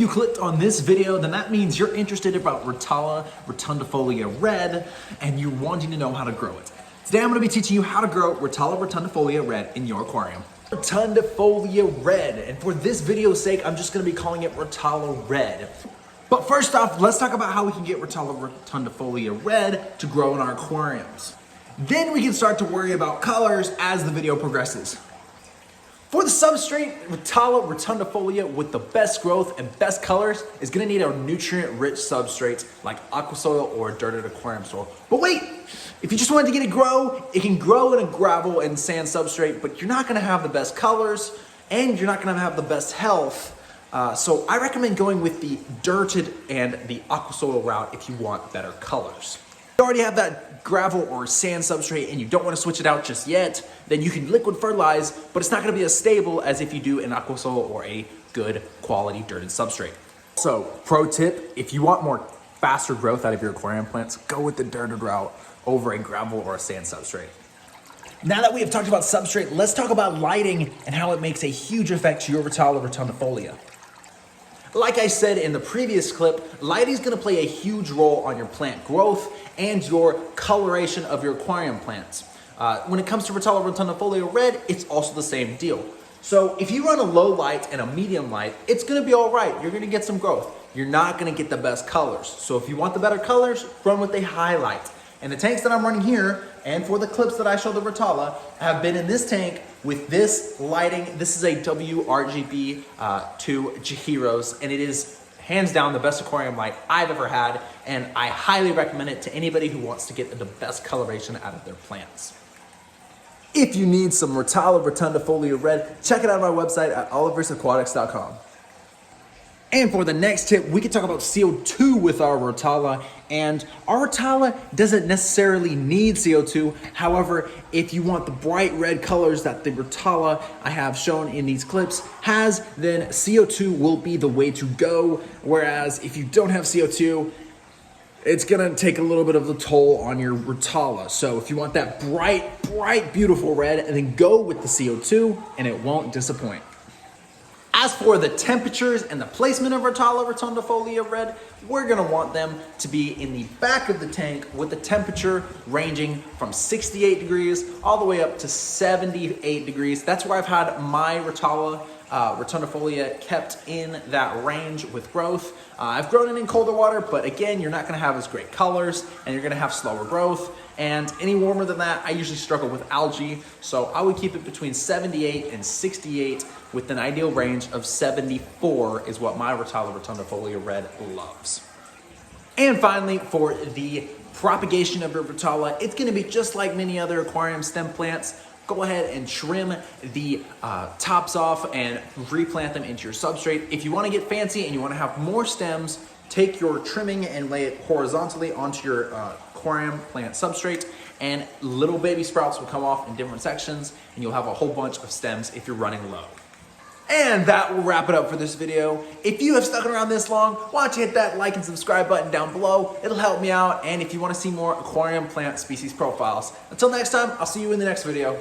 If you clicked on this video, then that means you're interested about Rotala Rotundifolia Red and you're wanting to know how to grow it. Today I'm going to be teaching you how to grow Rotala Rotundifolia Red in your aquarium. Rotundifolia Red, and for this video's sake, I'm just going to be calling it Rotala Red. But first off, let's talk about how we can get Rotala Rotundifolia Red to grow in our aquariums. Then we can start to worry about colors as the video progresses. For the substrate, Rotala Rotundifolia with the best growth and best colors is going to need a nutrient-rich substrate like aqua soil or dirted aquarium soil. But wait, if you just wanted to get it grow, it can grow in a gravel and sand substrate, but you're not going to have the best colors and you're not going to have the best health. So I recommend going with the dirted and the aqua soil route if you want better colors. If you already have that gravel or sand substrate and you don't want to switch it out just yet, then you can liquid fertilize, but it's not going to be as stable as if you do an aqua soil or a good quality dirted substrate. So pro tip, if you want more faster growth out of your aquarium plants, go with the dirted route over a gravel or a sand substrate. Now that we have talked about substrate, let's talk about lighting and how it makes a huge effect to your Rotala Rotundifolia. Like I said in the previous clip, lighting is going to play a huge role on your plant growth and your coloration of your aquarium plants. When it comes to Rotala Rotundifolia Red, it's also the same deal. So if you run a low light and a medium light, it's going to be all right. You're going to get some growth. You're not going to get the best colors. So if you want the better colors, run with a high light. And the tanks that I'm running here, and for the clips that I show the Rotala, have been in this tank with this lighting. This is a WRGB 2 Chihiros, and it is hands down the best aquarium light I've ever had, and I highly recommend it to anybody who wants to get the best coloration out of their plants. If you need some Rotala Rotundifolia Red, check it out on my website at oliversaquatics.com. And for the next tip, we can talk about CO2 with our Rotala. And our Rotala doesn't necessarily need CO2. However, if you want the bright red colors that the Rotala I have shown in these clips has, then CO2 will be the way to go. Whereas if you don't have CO2, it's gonna take a little bit of the toll on your Rotala. So if you want that bright, beautiful red, then go with the CO2 and it won't disappoint. As for the temperatures and the placement of Rotala Rotundifolia Red, we're going to want them to be in the back of the tank with the temperature ranging from 68 degrees all the way up to 78 degrees. That's where I've had my Rotala Rotundifolia kept in that range with growth. I've grown it in colder water, but again, you're not going to have as great colors and you're going to have slower growth. And any warmer than that, I usually struggle with algae. So I would keep it between 78 and 68 with an ideal range of 74 is what my Rotala Rotundifolia Red loves. And finally, for the propagation of your Rotala, it's going to be just like many other aquarium stem plants. Go ahead and trim the tops off and replant them into your substrate. If you want to get fancy and you want to have more stems, take your trimming and lay it horizontally onto your aquarium plant substrate, and little baby sprouts will come off in different sections and you'll have a whole bunch of stems if you're running low. And that will wrap it up for this video. If you have stuck around this long, why don't you hit that like and subscribe button down below. It'll help me out. And if you want to see more aquarium plant species profiles. Until next time, I'll see you in the next video.